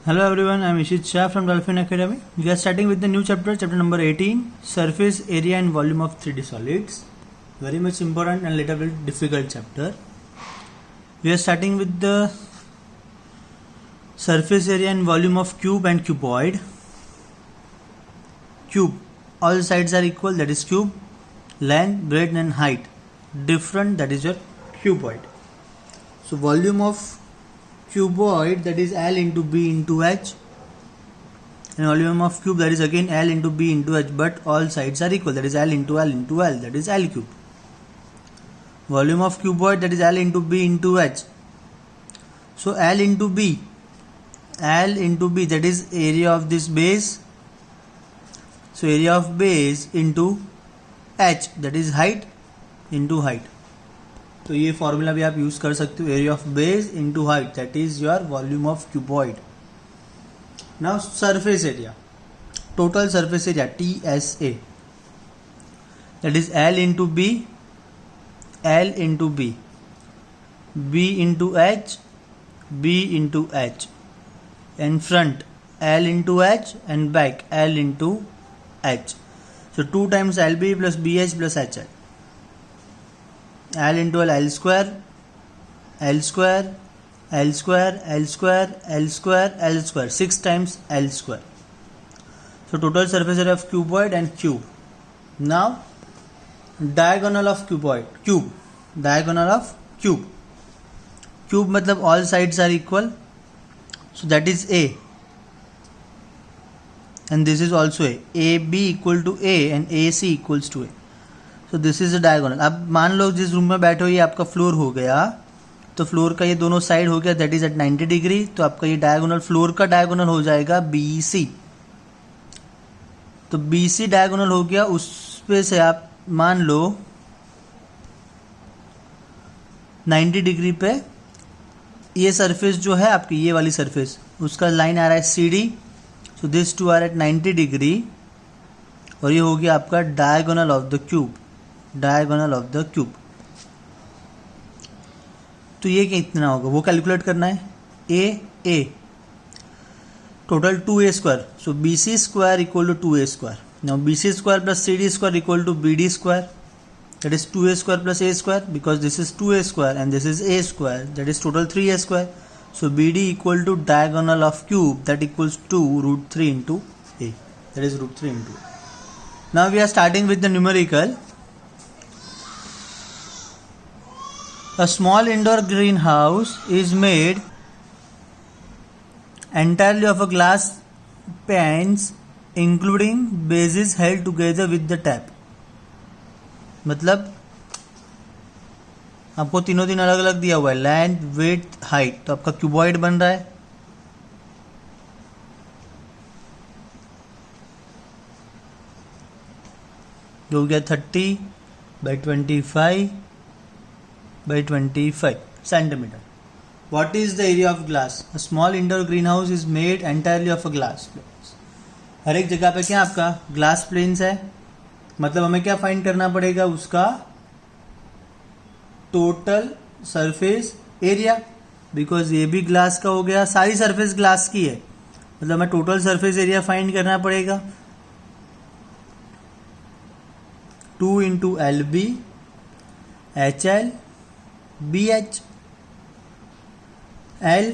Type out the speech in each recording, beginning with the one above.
Hello everyone, I am Ishit Shah from Dolphin Academy. We are starting with the new chapter number 18, Surface Area and Volume of 3D Solids. Very much important and little bit difficult chapter. We are starting with the surface area and volume of cube and cuboid. Cube, all sides are equal, that is cube. Length, breadth and height different, that is your cuboid. So volume of cuboid, that is L into B into H, and volume of cube, that is again L into B into H, but all sides are equal, that is L into L into L, that is L cube. Volume of cuboid, that is L into B into H. So L into B, that is area of this base. So area of base into H, that is height into height. तो ये formula भी आप use कर सकते हो, area of base into height, that is your volume of cuboid. Now surface area, total surface area TSA, that is L into B, L into B, B into H, B into H, and front L into H and back L into H. So 2 times LB plus BH plus HL. L into L square, L square, L square, L square, L square, L square, 6 times L square. So total surface area of cuboid and cube. Now diagonal of cuboid, cube, diagonal of cube. Cube मतलब all sides are equal, so that is A, and this is also A. AB equal to A and AC equals to A. So this is a diagonal. अब मान लो जिस room में बैठे हो ये आपका floor हो गया, तो फ्लोर का ये दोनों साइड हो गया, दैट इज एट 90 डिग्री. तो आपका ये डायगोनल, फ्लोर का डायगोनल हो जाएगा BC. तो BC डायगोनल हो गया, उस पे से आप मान लो 90 डिग्री पे ये सरफेस जो है आपकी, ये वाली सरफेस, उसका लाइन आ रहा है CD. So this two are at 90 degree, और ये हो गया आपका diagonal of the cube, diagonal of the cube. तो ये कितना होगा वो कैलकुलेट करना है. A total 2A square, so BC square equal to 2A square. Now BC square plus CD square equal to BD square, that is 2A square plus A square, because this is 2A square and this is A square, that is total 3A square. So BD equal to diagonal of cube, that equals to √3 into A, that is √3 into A. Now we are starting with the numerical. A small indoor greenhouse is made entirely of a glass panes including bases held together with the tap. मतलब आपको तीनों दिन अलग अलग दिया हुआ है, length, width, height. तो आपका क्यूबॉइड बन रहा है. जो हो गया 30 by 25 by 25 centimeter. What is the area of glass? A small indoor greenhouse is made entirely of a glass planes. हर एक जगह पे क्या आपका ग्लास प्लेन्स है, मतलब हमें क्या फाइंड करना पड़ेगा, उसका टोटल सरफेस एरिया, बिकॉज ये भी ग्लास का हो गया, सारी सरफेस ग्लास की है, मतलब हमें टोटल सरफेस एरिया फाइंड करना पड़ेगा. 2 into LB, HL, BH, L,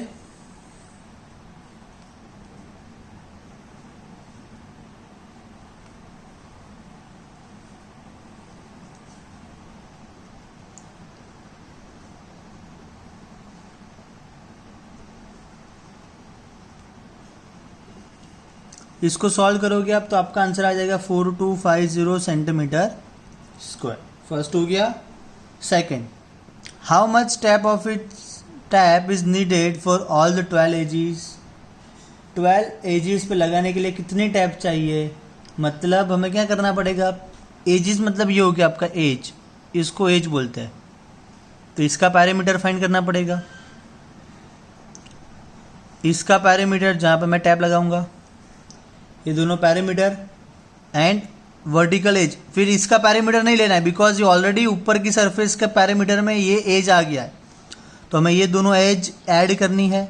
इसको सॉल्व करोगे आप तो आपका आंसर आ जाएगा 4250 सेंटीमीटर स्क्वायर. फर्स्ट हो गया. Second, how much tap of its tap is needed for all the 12 edges. 12 edges पे लगाने के लिए कितने टैप चाहिए, मतलब हमें क्या करना पड़ेगा. एजेस मतलब ये हो गया आपका एज, इसको एज बोलते हैं, तो इसका पैरामीटर फाइंड करना पड़ेगा. इसका पैरामीटर जहाँ पे मैं टैप लगाऊंगा, ये दोनों पैरामीटर एंड वर्टिकल एज. फिर इसका पैरामीटर नहीं लेना है, बिकॉज ये ऑलरेडी ऊपर की सरफेस का पैरामीटर में ये एज आ गया है, तो हमें ये दोनों एज ऐड करनी है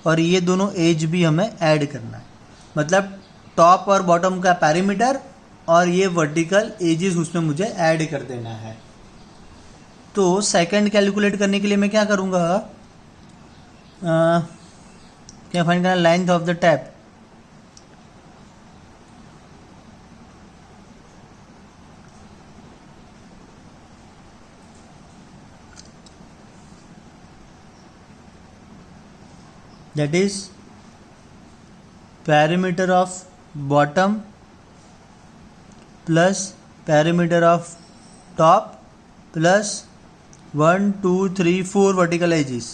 और ये दोनों एज भी हमें ऐड करना है, मतलब टॉप और बॉटम का पैरीमीटर और ये वर्टिकल एजेस उसमें मुझे ऐड कर देना है। तो सेकंड कैलकुलेट करने के लिए मैं क्या करूँगा, क्या फाइंड करना, length of the tap. That is perimeter of bottom plus perimeter of top plus 1 2 3 4 vertical edges।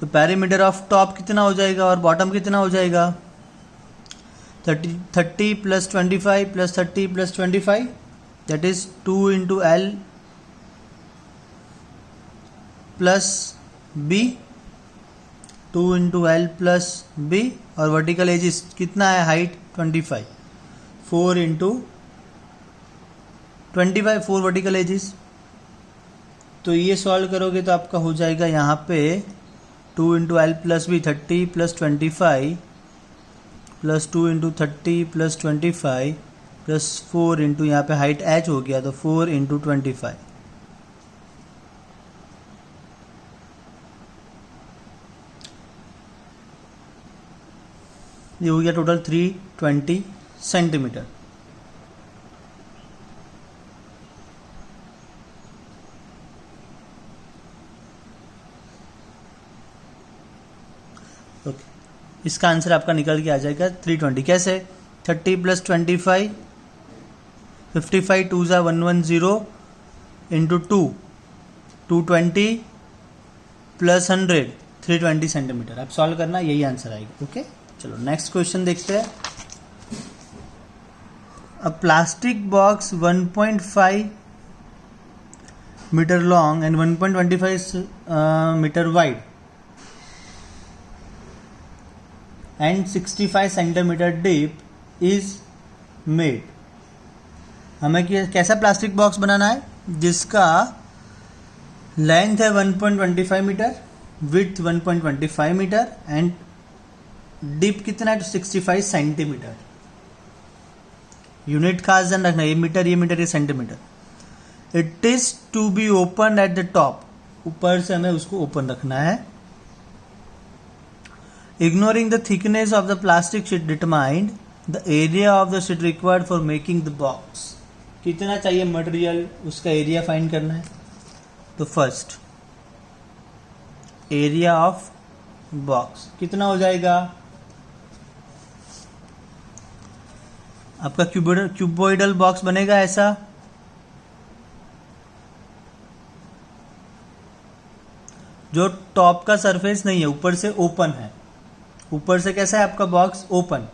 तो perimeter of top कितना हो जाएगा और bottom कितना हो जाएगा, 30 plus 25 plus 30 plus 25, that is 2 into L plus B, 2 into L plus B, और vertical edges कितना है, हाइट 25, 4 into 25, 4 वर्टिकल एजिस। तो ये सॉल्व करोगे तो आपका हो जाएगा यहाँ पे 2 into L plus B 30 plus 25 plus 2 into 30 plus 25 plus 4 into यहाँ पे हाइट h हो गया, तो 4 इंटू 25, ये हो गया टोटल 320 सेंटीमीटर। ओके, इसका आंसर आपका निकल के आ जाएगा 320। कैसे, 30 प्लस 25, 55 2 ज़ा 110 इंटू 2, 220 प्लस 100, 320 सेंटीमीटर। आप सॉल्व करना, यही आंसर आएगा। ओके, चलो नेक्स्ट क्वेश्चन देखते हैं। A plastic box 1.5 metre long and 1.25 metre wide and 65 centimetre deep is made. हमें कैसा प्लास्टिक बॉक्स बनाना है जिसका लेंथ है 1.25 metre, width 1.25 metre and deep कितना है, 65 सेंटीमीटर। यूनिट खास ध्यान रखना, ये मीटर ये centimetre. It is to be open at the top, ऊपर से हमें उसको ओपन रखना है। Ignoring the thickness of the plastic sheet determined the area of the sheet required for making the box. कितना चाहिए मटेरियल, उसका एरिया फाइंड करना है। तो फर्स्ट एरिया ऑफ बॉक्स कितना हो जाएगा, आपका क्यूबॉइडल बॉक्स बनेगा ऐसा, जो टॉप का सरफेस नहीं है, ऊपर से ओपन है। ऊपर से कैसा है आपका बॉक्स, ओपन।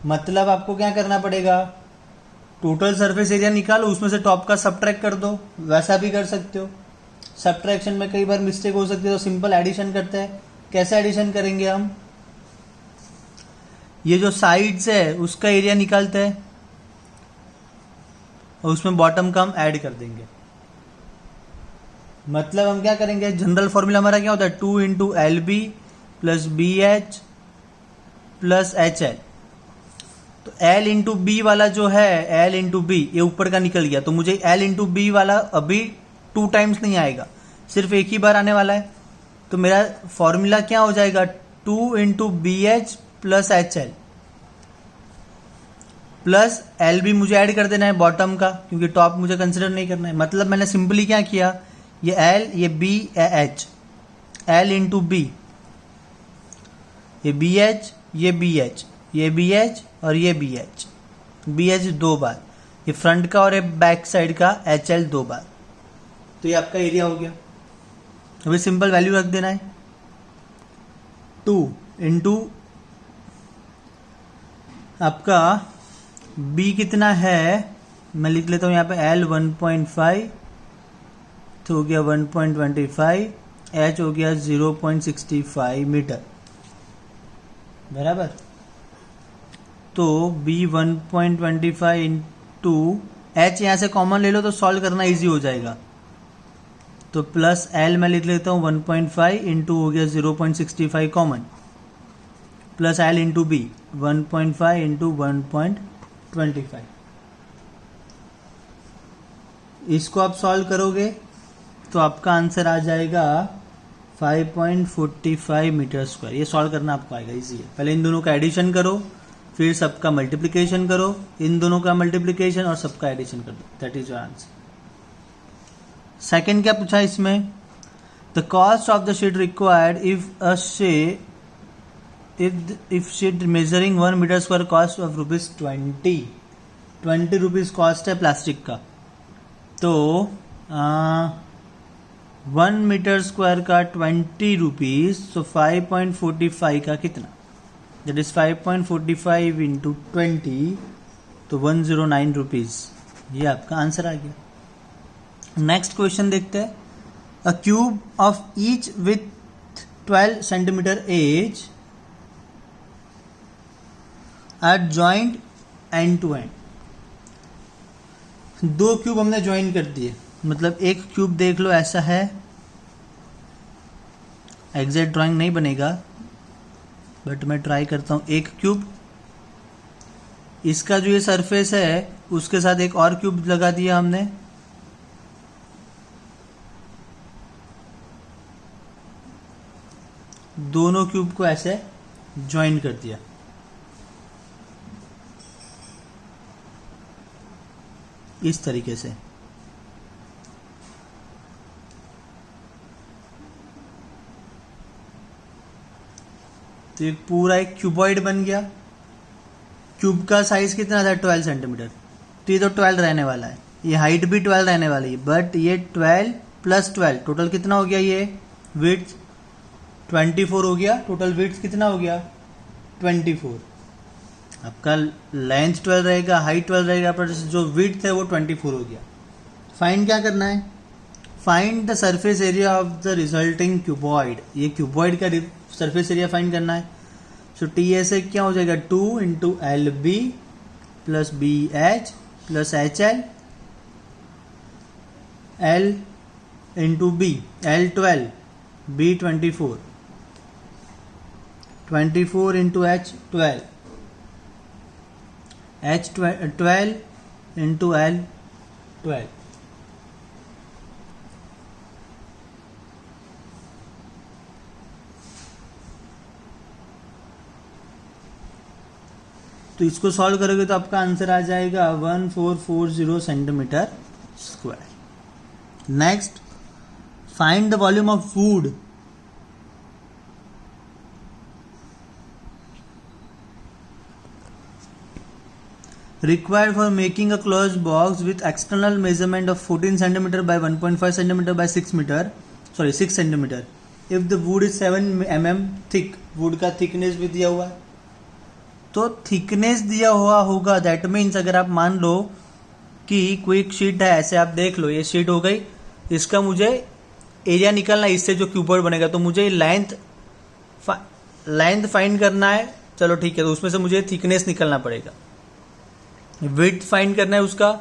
मतलब आपको क्या करना पड़ेगा, टोटल सरफेस एरिया निकालो, उसमें से टॉप का सब्ट्रैक्ट कर दो। वैसा भी कर सकते हो, सब्ट्रैक्शन में कई बार मिस्टेक हो सकती है, तो सिंपल एडिशन करते हैं। कैसे एडिशन करेंगे हम, ये जो साइड्स है उसका एरिया निकालते हैं और उसमें बॉटम का हम ऐड कर देंगे। मतलब हम क्या करेंगे, जनरल फॉर्मूला हमारा क्या होता है, 2 into L B plus B H plus H L. तो एल इंटू बी वाला जो है, एल इंटू बी, ये ऊपर का निकल गया, तो मुझे एल इंटू बी वाला अभी 2 टाइम्स नहीं आएगा, सिर्फ एक ही बार आने वाला है। तो मेरा फॉर्मूला क्या हो जाएगा, 2 into B H plus H L plus L B मुझे ऐड कर देना है बॉटम का, क्योंकि टॉप मुझे कंसिडर नहीं करना है। मतलब मैंने सिंपली क्या किया, ये एल, ये B, H, L into B, ये बी एच, ये बी एच, ये बी एच और ये बी एच, बी एच 2 बार, ये फ्रंट का और ये बैक साइड का एच एल 2 बार। तो ये आपका एरिया हो गया। अभी सिंपल वैल्यू रख देना है, 2 इंटू आपका b कितना है, मैं लिख लेता हूँ यहाँ पे l 1.5, तो हो गया 1.25, h हो गया 0.65 मीटर, बराबर। तो b 1.25 इंटू h यहाँ से कॉमन ले लो तो सॉल्व करना इजी हो जाएगा। तो प्लस l मैं लिख लेता हूँ 1.5 इंटू हो गया 0.65 common, plus l into B 1.5 into 1.25। इसको आप सॉल्व करोगे तो आपका आंसर आ जाएगा 5.45 मीटर स्क्वायर। ये सॉल्व करना आपको आएगा, इजी है। पहले इन दोनों का एडिशन करो, फिर सबका मल्टीप्लिकेशन करो, इन दोनों का मल्टीप्लिकेशन और सबका एडिशन कर दो, that is your answer. Second क्या पूछा इसमें, the cost of the sheet required if sheet measuring 1 metre square cost of ₹20 rupees cost है प्लास्टिक का। तो 1 मीटर स्क्वायर का 20 रुपीज, तो 5.45 का कितना, दैट इज 5.45 इंटू 20, तो 109 रुपीज। ये आपका आंसर आ गया। नेक्स्ट क्वेश्चन देखते हैं। A cube of each with 12 centimetre edge are joint end to end. दो क्यूब हमने ज्वाइन कर दिए, मतलब एक क्यूब देख लो ऐसा है, एग्जैक्ट ड्राइंग नहीं बनेगा बट मैं ट्राई करता हूं। एक क्यूब, इसका जो ये सरफेस है उसके साथ एक और क्यूब लगा दिया हमने, दोनों क्यूब को ऐसे ज्वाइन कर दिया। इस तरीके से तो एक पूरा एक क्यूबॉइड बन गया। क्यूब का साइज कितना था, 12 सेंटीमीटर। तो ये तो 12 रहने वाला है, ये हाइट भी 12 रहने वाली है, बट ये 12 प्लस 12 टोटल कितना हो गया, ये विड्थ 24 हो गया। टोटल विड्थ कितना हो गया, 24। आपका लेंथ 12 रहेगा, हाइट 12 रहेगा, पर जो विड्थ है वो 24 हो गया। फाइंड क्या करना है, find the surface area of the resulting cuboid. ये क्यूबॉइड का सरफेस एरिया फाइंड करना है। सो टी ऐसे क्या हो जाएगा, 2 into L B plus B H plus H L, L into B, L 12 B 24, 24 into H 12, H 12 into L 12। तो इसको solve करोगे तो आपका आंसर आ जाएगा 1440 centimetre square. Next, find the volume of would required for making a closed box with external measurement of 14 cm by 1.5 cm by 6 cm if the wood is 7 mm thick। Would का thickness भी दिया हुआ है, तो thickness दिया हुआ होगा, that means अगर आप मान लो कि कोई एक शीट है, ऐसे आप देख लो, ये शीट हो गई, इसका मुझे एरिया निकालना है, इससे जो क्यूबॉइड बनेगा, तो मुझे लेंथ फाइंड करना है। चलो ठीक है, तो उसमें से मुझे थिकनेस निकालना पड़ेगा। विड्थ फाइंड करना है, उसका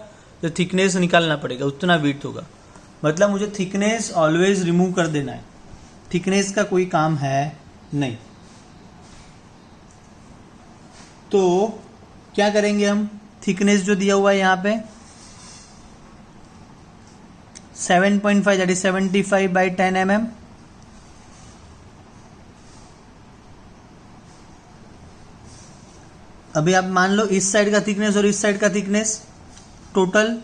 जो थिकनेस निकालना पड़ेगा उतना विड्थ होगा। मतलब मुझे थिकनेस ऑलवेज रिमूव कर देना है, थिकनेस का कोई काम है नहीं। तो क्या करेंगे हम, थिकनेस जो दिया हुआ है यहाँ पे 7.5 दैट इज 75 बाई 10 mm, अभी आप मान लो इस साइड का थिकनेस और इस साइड का थिकनेस टोटल,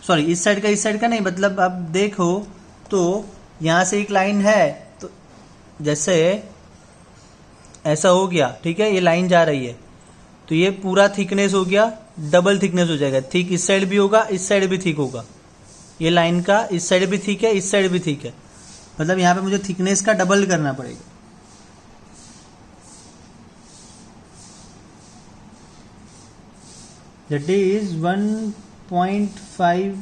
सॉरी इस साइड का नहीं, मतलब आप देखो तो यहां से एक लाइन है, तो जैसे ऐसा हो गया, ठीक है, ये लाइन जा रही है, तो ये पूरा थिकनेस हो गया, डबल थिकनेस हो जाएगा। थिक इस साइड भी होगा, इस साइड भी थिक होगा, ये लाइन का इस साइड भी थिक है, इस साइड भी थिक है, मतलब यहाँ पे मुझे थिकनेस का डबल करना पड़ेगा। दैट इज 1.5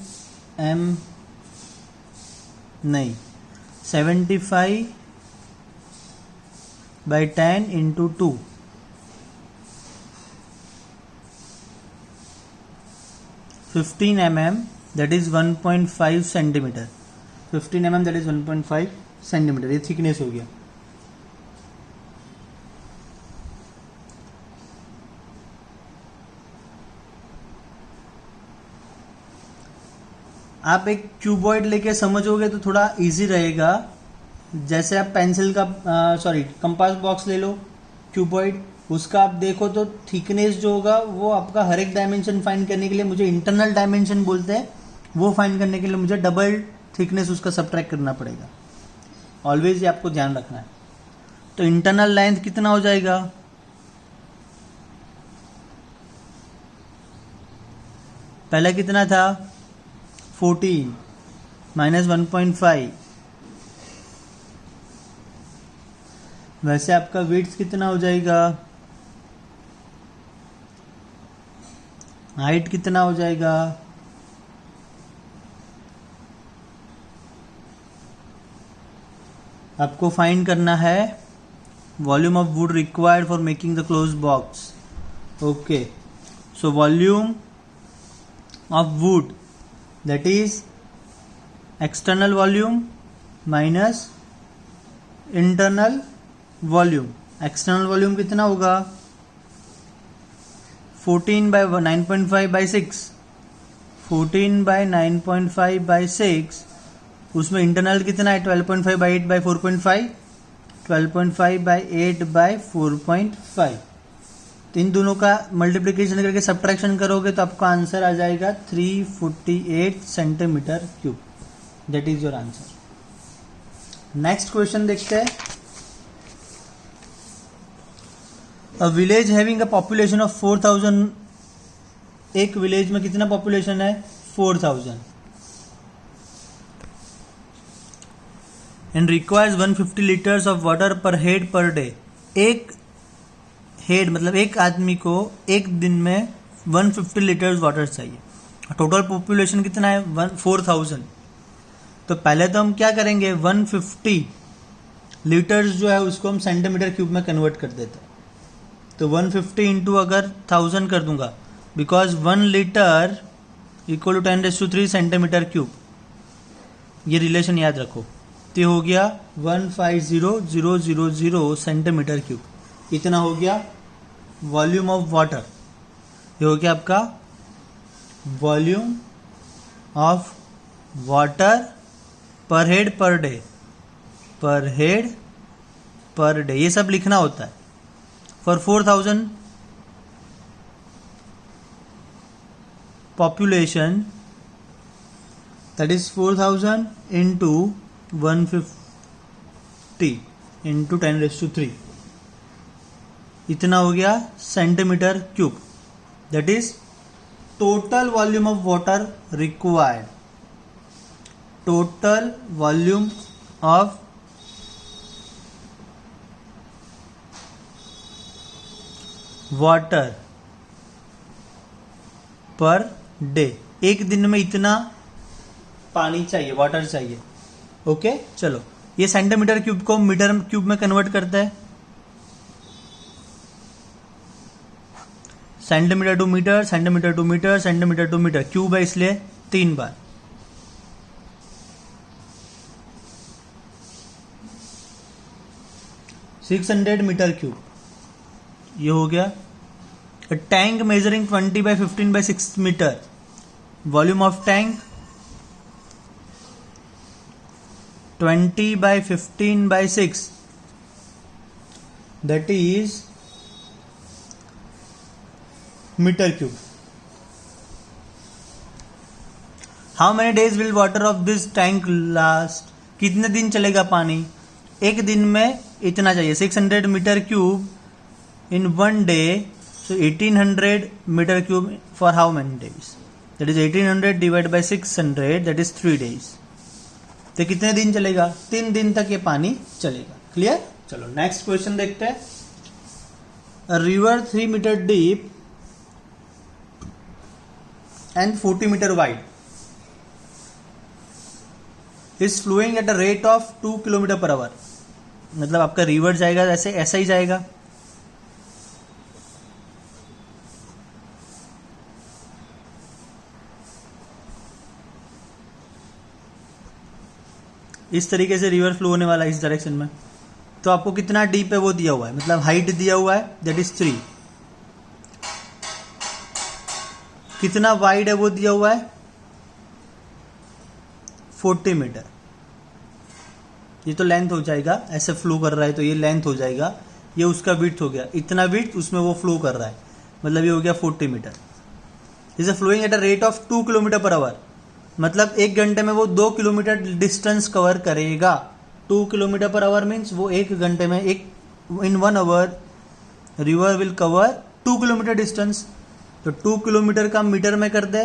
m, नहीं 75 by 10 into 2, 15 mm that is 1.5 centimetre. 15 mm that is 1.5 centimetre. ये थिकनेस हो गया. आप एक क्यूबॉइड लेके समझोगे तो थोड़ा इजी रहेगा. जैसे आप पेंसिल का कंपास बॉक्स ले लो, क्यूबॉइड, उसका आप देखो तो थिकनेस जो होगा वो आपका हर एक डायमेंशन फाइंड करने के लिए, मुझे इंटरनल डायमेंशन बोलते हैं, वो फाइंड करने के लिए मुझे डबल थिकनेस उसका सब्ट्रैक्ट करना पड़ेगा. ऑलवेज ये आपको ध्यान रखना है. तो इंटरनल लेंथ कितना हो जाएगा? पहले कितना था? 14 माइनस 1.5. वैसे आपका विड्थ कितना हो जाएगा? हाइट कितना हो जाएगा? आपको फाइंड करना है volume of would required for making the close box. Okay, so volume of would that is external volume minus internal volume. external volume कितना होगा? 14 by 9.5 by 6. 14 by 9.5 by 6. उसमें इंटरनल कितना है? 12.5 by 8 by 4.5. 12.5 by 8 by 4.5. तो इन दोनों का multiplication करके subtraction करोगे तो आपका आंसर आ जाएगा 348 centimetre cube. That is your answer. Next question देखते हैं. A village having a population of 4000. एक विलेज में कितना पॉपुलेशन है? 4000. And requires 150 litres of water पर हेड पर डे. एक हेड मतलब एक आदमी को एक दिन में 150 लीटर्स वाटर चाहिए. टोटल पॉपुलेशन कितना है? 4000. तो पहले तो हम क्या करेंगे? 150 लीटर्स जो है उसको हम सेंटीमीटर क्यूब में कन्वर्ट कर देते हैं. तो 150 इंटू अगर 1000 कर दूंगा, because 1 litre equal to 10⁻³ centimetre cube. ये रिलेशन याद रखो. तो हो गया 150,000 सेंटीमीटर क्यूब. इतना हो गया वॉल्यूम ऑफ वाटर. ये हो गया आपका वॉल्यूम ऑफ वाटर पर हेड पर डे. पर हेड पर डे ये सब लिखना होता है. For 4000 population that is 4000 into 150 into 10⁻³. इतना हो गया centimetre cube. That is total volume of water required. Total volume of water per day. एक दिन में इतना पानी चाहिए, वाटर चाहिए. ओके, चलो ये सेंटीमीटर क्यूब को मीटर क्यूब में कन्वर्ट करता है. Centimetre to metre, centimetre to metre, centimetre to metre. Cube है इसलिए 3 बार. $600 मीटर क्यूब. ये हो गया. Tank measuring 20 by 15 by 6 metre. Volume of tank 20 by 15 by 6. That is metre cube. How many days will water of this tank last. कितने दिन चलेगा पानी? एक दिन में इतना चाहिए. 600 metre cube in 1 day. So 1800 metre cube for how many days? That is 1800 divide by 600. That is 3 days. तो कितने दिन चलेगा? 3 दिन तक ये पानी चलेगा. क्लियर? चलो नेक्स्ट क्वेश्चन देखते हैं. A river 3 metre deep and 40 meter wide is flowing at a rate of 2 kilometre per hour. मतलब आपका रिवर जाएगा ऐसे, ऐसा ही जाएगा. इस तरीके से रिवर फ्लो होने वाला है इस डायरेक्शन में। तो आपको कितना डीप है वो दिया हुआ है, मतलब हाइट दिया हुआ है दैट इज 3, कितना वाइड है वो दिया हुआ है 40 मीटर। ये तो लेंथ हो जाएगा, ऐसे फ्लो कर रहा है तो ये लेंथ हो जाएगा, ये उसका विड्थ हो गया, इतना विड्थ उसमें वो फ्लो कर रहा है, मतलब ये हो गया 40 metre. Is flowing at a rate of 2 kilometre per hour, मतलब 1 घंटे में वो 2 किलोमीटर डिस्टेंस कवर करेगा। 2 किलोमीटर पर आवर मीन्स वो 1 घंटे में in 1 hour river will cover 2 kilometre distance. तो 2 किलोमीटर का मीटर में कर दे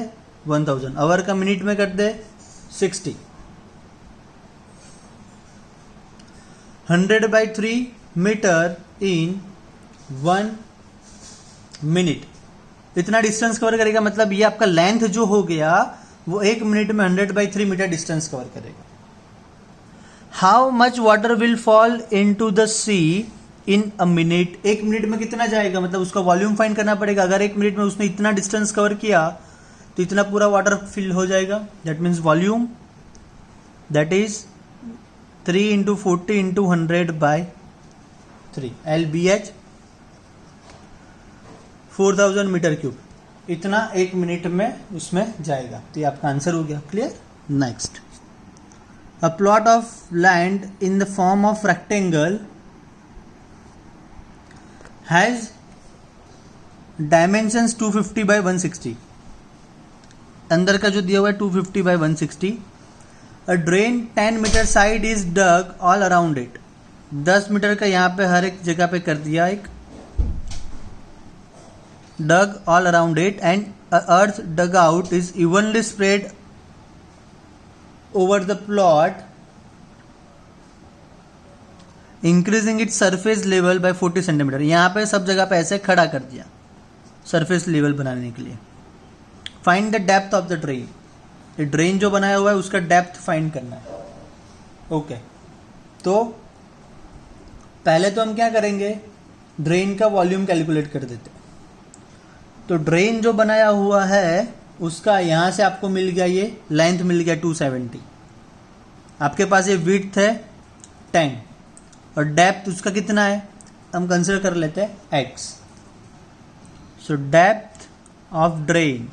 1000, आवर का मिनट में कर दे 60। 100/3 मीटर इन 1 मिनट, इतना डिस्टेंस कवर करेगा। मतलब ये आपका लेंथ जो हो गया वो 1 मिनट में 100/3 मीटर डिस्टेंस कवर करेगा। How much water will fall into the sea in a minute, 1 minute में कितना जाएगा, मतलब उसका वॉल्यूम फाइंड करना पड़ेगा। अगर 1 मिनट में उसने इतना डिस्टेंस कवर किया तो इतना पूरा वाटर फिल हो जाएगा। That means volume that is 3 × 40 × 100/3 LBH 4000 metre cube, इतना 1 मिनट में उसमें जाएगा। तो ये आपका आंसर हो गया। Clear. Next, a plot of land in the form of rectangle has dimensions 250/160, अंदर का जो दिया हुआ है 250/160। A drain 10 metre side is dug all around it, 10 metre का यहाँ पे हर एक जगह पे कर दिया एक dug all around it, and earth dug out is evenly spread over the plot, increasing its surface level by 40 centimetre. यहाँ पे सब जगह पे ऐसे खड़ा कर दिया सरफेस लेवल बनाने के लिए। Find the depth of the drain, ये ड्रेन जो बनाया हुआ है उसका डेप्थ फाइंड करना है। ओके, तो पहले तो हम क्या करेंगे, ड्रेन का वॉल्यूम कैलकुलेट कर देते। तो ड्रेन जो बनाया हुआ है उसका यहां से आपको मिल गया, ये लेंथ मिल गया 270, आपके पास ये विड्थ है 10 और डेप्थ उसका कितना है हम कंसिडर कर लेते हैं x। So depth of drain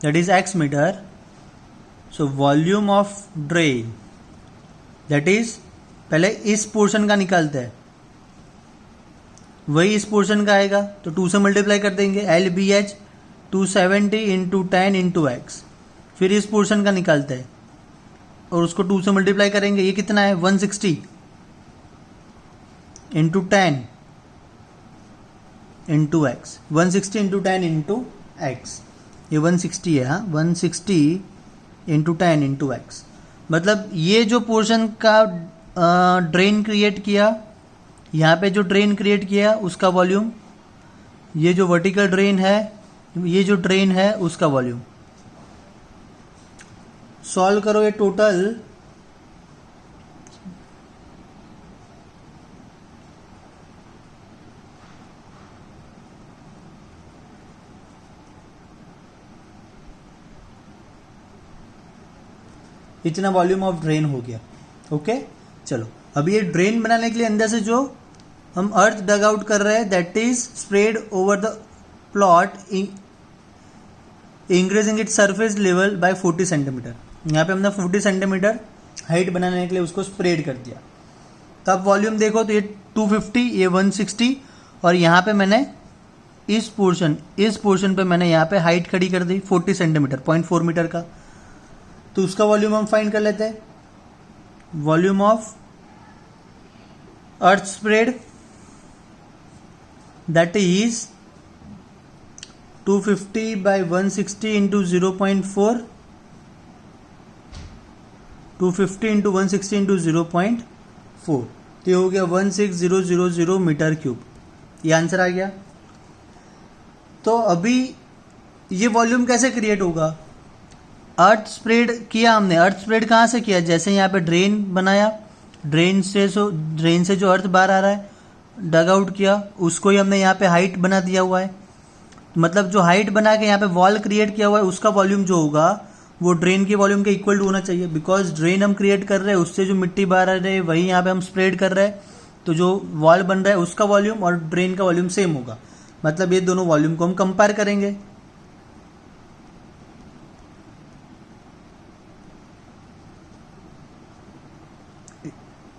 that is x metre. So volume of drain that is, पहले इस पोर्शन का निकालते हैं, वही इस पोर्शन का आएगा तो 2 से मल्टीप्लाई कर देंगे। LBH 270 × 10 × x, फिर इस पोर्शन का निकालते हैं और उसको 2 से मल्टीप्लाई करेंगे। ये कितना है 160 × 10 × x, 160 × 10 × x, ये 160 है। हाँ, 160 × 10 × x, मतलब ये जो पोर्शन का ड्रेन क्रिएट किया, यहाँ पे जो ड्रेन क्रिएट किया उसका वॉल्यूम, ये जो वर्टिकल ड्रेन है, ये जो ड्रेन है उसका वॉल्यूम। सॉल्व करो ये टोटल, इतना वॉल्यूम ऑफ ड्रेन हो गया। ओके, चलो अब ये ड्रेन बनाने के लिए अंदर से जो हम अर्थ डग आउट कर रहे हैं that is spread over the plot increasing it surface level by 40 centimetre. यहाँ पे हमने 40 सेंटीमीटर हाइट बनाने के लिए उसको स्प्रेड कर दिया। तो अब वॉल्यूम देखो तो ये 250, ये 160 और यहाँ पे मैंने इस पोर्शन पे मैंने यहाँ पे हाइट खड़ी कर दी 40 सेंटीमीटर, 0.4 मीटर का। तो उसका वॉल्यूम हम फाइंड कर लेते हैं। Volume of earth spread that is 250/160 × 0.4, 250 × 160 × 0.4, तो ये हो गया 16000 मीटर क्यूब। ये आंसर आ गया। तो अभी ये वॉल्यूम कैसे क्रिएट होगा, अर्थ स्प्रेड किया हमने। अर्थ स्प्रेड कहाँ से किया, जैसे यहाँ पे ड्रेन बनाया, ड्रेन से जो अर्थ बाहर आ रहा है डग आउट किया, उसको ही हमने यहाँ पे हाइट बना दिया हुआ है। मतलब जो हाइट बना के यहाँ पे वॉल क्रिएट किया हुआ है उसका वॉल्यूम जो होगा वो ड्रेन के वॉल्यूम के इक्वल टू होना चाहिए, बिकॉज ड्रेन हम क्रिएट कर रहे हैं, उससे जो मिट्टी बाहर आ रही है वही यहाँ पे हम स्प्रेड कर रहे हैं, तो जो वॉल बन रहा है उसका वॉल्यूम और ड्रेन का वॉल्यूम सेम होगा, मतलब ये दोनों वॉल्यूम को हम कंपेयर करेंगे।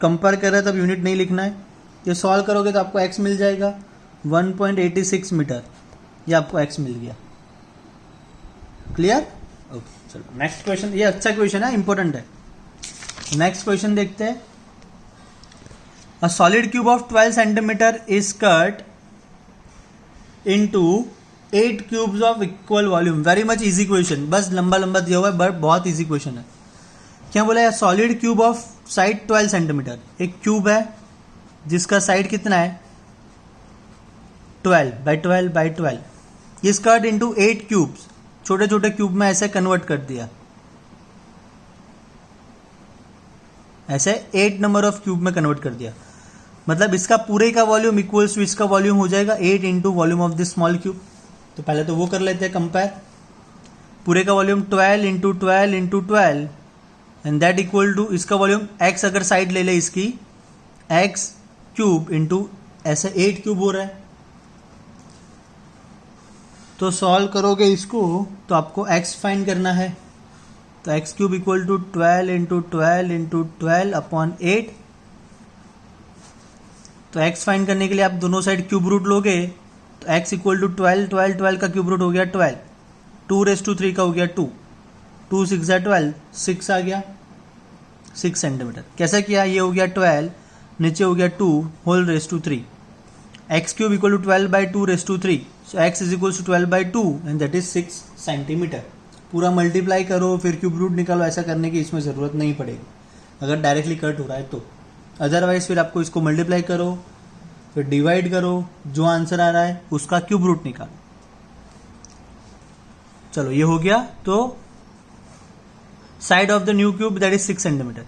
कंपेयर कर रहे हैं तब यूनिट नहीं लिखना है। ये सॉल्व करोगे तो आपको x मिल जाएगा 1.86 मीटर, ये आपको x मिल गया। क्लियर? ओके चलो नेक्स्ट क्वेश्चन, ये अच्छा क्वेश्चन है, इंपॉर्टेंट है। नेक्स्ट क्वेश्चन देखते हैं। A solid cube of 12 centimetre is cut into 8 cubes of equal volume. Very much easy question, बस लंबा लंबा दिया हुआ है बट बहुत इजी क्वेश्चन है। क्या बोला है? Solid cube of side 12 centimetre, एक क्यूब है जिसका साइड कितना है 12 by 12 by 12, is cut into 8 cubes, छोटे छोटे क्यूब में ऐसे कन्वर्ट कर दिया, ऐसे 8 नंबर ऑफ क्यूब में कन्वर्ट कर दिया, मतलब इसका पूरे का वॉल्यूम इक्वल्स टू इसका वॉल्यूम हो जाएगा 8 into volume of this small cube. तो पहले तो वो कर लेते हैं कंपेयर। पूरे का volume 12 into 12 into 12 and that equal to इसका वॉल्यूम x अगर साइड ले ले इसकी x क्यूब इंटू ऐसे 8 क्यूब हो रहा है। तो सॉल्व करोगे इसको तो आपको x फाइंड करना है, तो x cube equal to 12 into 12 into 12 upon 8। तो x फाइंड करने के लिए आप दोनों साइड क्यूब रूट लोगे, तो x इक्वल टू 12 12 12 का क्यूब रूट हो गया 12, 2⁻³ का हो गया 2, 2 6 12, 6 आ गया 6 सेंटीमीटर। कैसा किया? ये हो गया 12, नीचे हो गया 2 whole x cube equal to 12 by 2⁻³, so x is equal to 12 by 2 and that is 6 centimetre. पूरा मल्टीप्लाई करो फिर क्यूब रूट निकालो, ऐसा करने की इसमें ज़रूरत नहीं पड़ेगी अगर डायरेक्टली कट हो रहा है तो। अदरवाइज फिर आपको इसको मल्टीप्लाई करो फिर डिवाइड करो, जो आंसर आ रहा है उसका क्यूब रूट निकालो। चलो ये हो गया। तो side of the new cube that is 6 centimetre.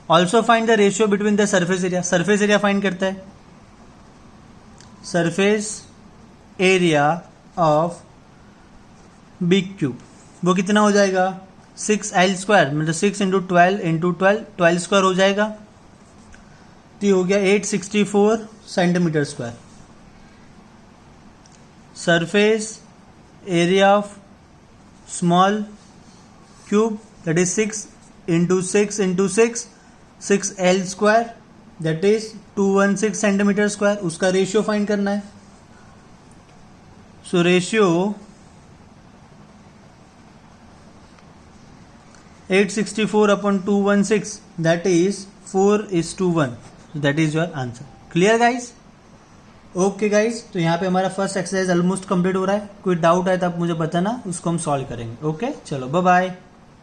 Also find the ratio between the surface area. Surface area find करता है, surface area of big cube वो कितना हो जाएगा 6l², मतलब 6 इंटू 12 इंटू 12, 12² हो जाएगा, तो ये हो गया 864 centimetre square. Surface area of small cube that is 6 into 6 into 6, 6l² that is 216 centimetre square. उसका रेशियो फाइंड करना है। So ratio 864 upon 216 that is 4:1, so that is your answer. Clear guys? Okay guys, तो यहाँ पे हमारा first exercise almost complete हो रहा है। कोई डाउट है तो आप मुझे बताना, उसको हम सॉल्व करेंगे। ओके चलो बाय बाय।